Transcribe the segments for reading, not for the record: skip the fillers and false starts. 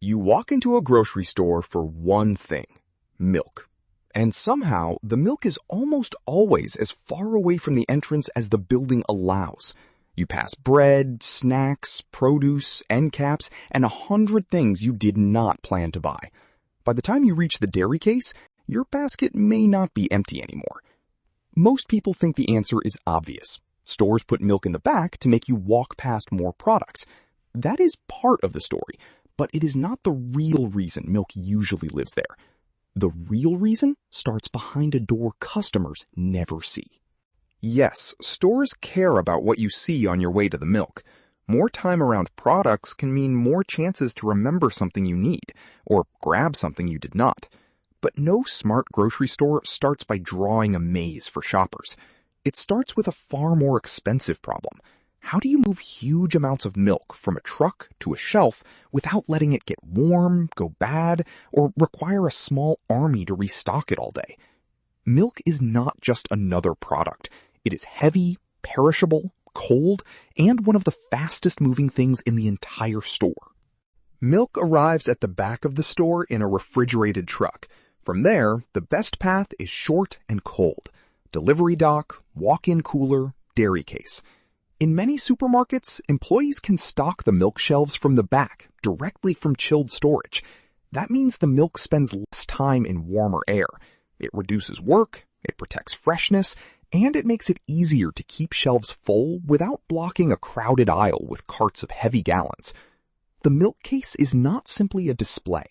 You walk into a grocery store for one thing, milk. And somehow, the milk is almost always as far away from the entrance as the building allows. You pass bread, snacks, produce, end caps, and 100 things you did not plan to buy. By the time you reach the dairy case, your basket may not be empty anymore. Most people think the answer is obvious. Stores put milk in the back to make you walk past more products. That is part of the story, but it is not the real reason milk usually lives there. The real reason starts behind a door customers never see. Yes, stores care about what you see on your way to the milk. More time around products can mean more chances to remember something you need, or grab something you did not. But no smart grocery store starts by drawing a maze for shoppers. It starts with a far more expensive problem. How do you move huge amounts of milk from a truck to a shelf without letting it get warm, go bad, or require a small army to restock it all day? Milk is not just another product. It is heavy, perishable, cold, and one of the fastest moving things in the entire store. Milk arrives at the back of the store in a refrigerated truck. From there, the best path is short and cold. Delivery dock, walk-in cooler, dairy case. In many supermarkets, employees can stock the milk shelves from the back, directly from chilled storage. That means the milk spends less time in warmer air. It reduces work, it protects freshness, and it makes it easier to keep shelves full without blocking a crowded aisle with carts of heavy gallons. The milk case is not simply a display.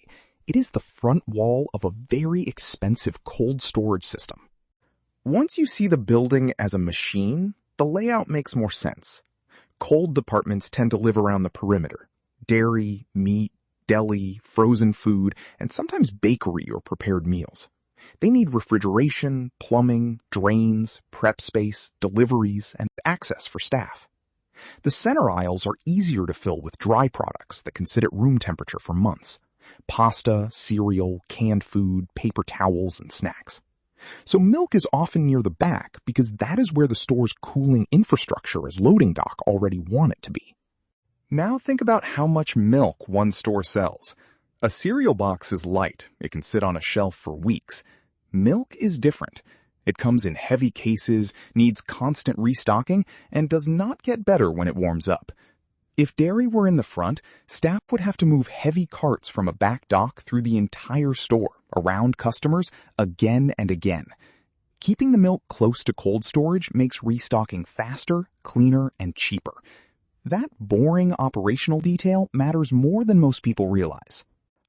It is the front wall of a very expensive cold storage system. Once you see the building as a machine, the layout makes more sense. Cold departments tend to live around the perimeter. Dairy, meat, deli, frozen food, and sometimes bakery or prepared meals. They need refrigeration, plumbing, drains, prep space, deliveries, and access for staff. The center aisles are easier to fill with dry products that can sit at room temperature for months. Pasta, cereal, canned food, paper towels, and snacks. So milk is often near the back because that is where the store's cooling infrastructure as loading dock already want it to be. Now think about how much milk one store sells. A cereal box is light. It can sit on a shelf for weeks. Milk is different. It comes in heavy cases, needs constant restocking, and does not get better when it warms up. If dairy were in the front, staff would have to move heavy carts from a back dock through the entire store, around customers, again and again. Keeping the milk close to cold storage makes restocking faster, cleaner, and cheaper. That boring operational detail matters more than most people realize.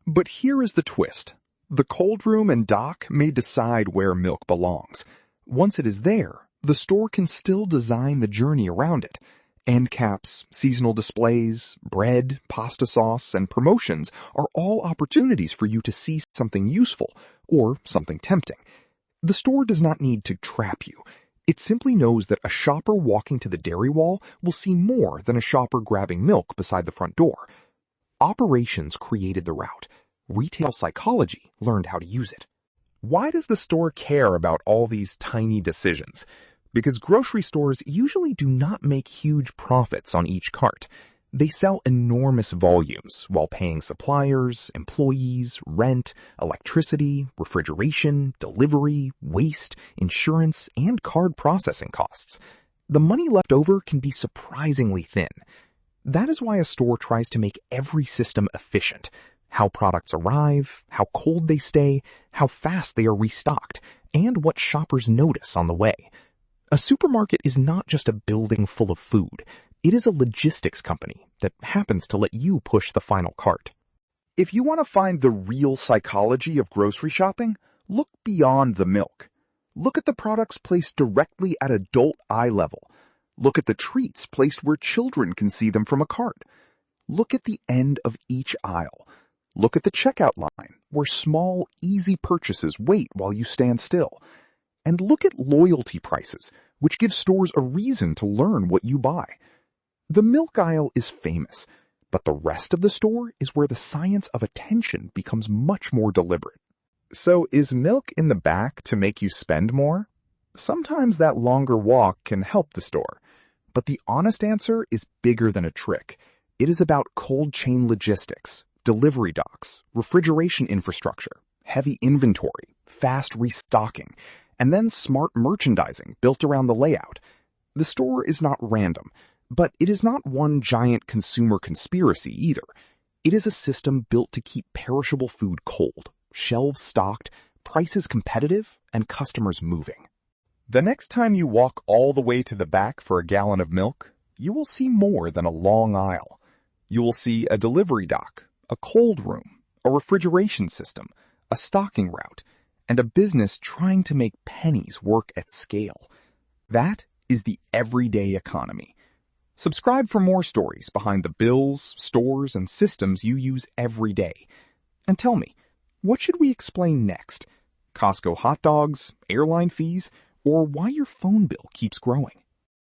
But here is the twist. The cold room and dock may decide where milk belongs. Once it is there, the store can still design the journey around it. End caps, seasonal displays, bread, pasta sauce, and promotions are all opportunities for you to see something useful or something tempting. The store does not need to trap you. It simply knows that a shopper walking to the dairy wall will see more than a shopper grabbing milk beside the front door. Operations created the route. Retail psychology learned how to use it. Why does the store care about all these tiny decisions? Because grocery stores usually do not make huge profits on each cart. They sell enormous volumes while paying suppliers, employees, rent, electricity, refrigeration, delivery, waste, insurance, and card processing costs. The money left over can be surprisingly thin. That is why a store tries to make every system efficient. How products arrive, how cold they stay, how fast they are restocked, and what shoppers notice on the way. A supermarket is not just a building full of food. It is a logistics company that happens to let you push the final cart. If you want to find the real psychology of grocery shopping, look beyond the milk. Look at the products placed directly at adult eye level. Look at the treats placed where children can see them from a cart. Look at the end of each aisle. Look at the checkout line, where small, easy purchases wait while you stand still. And look at loyalty prices, which give stores a reason to learn what you buy. The milk aisle is famous, but the rest of the store is where the science of attention becomes much more deliberate. So is milk in the back to make you spend more? Sometimes that longer walk can help the store, but the honest answer is bigger than a trick. It is about cold chain logistics, delivery docks, refrigeration infrastructure, heavy inventory, fast restocking, and then smart merchandising built around the layout. The store is not random, but it is not one giant consumer conspiracy either. It is a system built to keep perishable food cold, shelves stocked, prices competitive, and customers moving. The next time you walk all the way to the back for a gallon of milk, you will see more than a long aisle. You will see a delivery dock, a cold room, a refrigeration system, a stocking route, and a business trying to make pennies work at scale. That is the everyday economy. Subscribe for more stories behind the bills, stores, and systems you use every day. And tell me, what should we explain next? Costco hot dogs, airline fees, or why your phone bill keeps growing?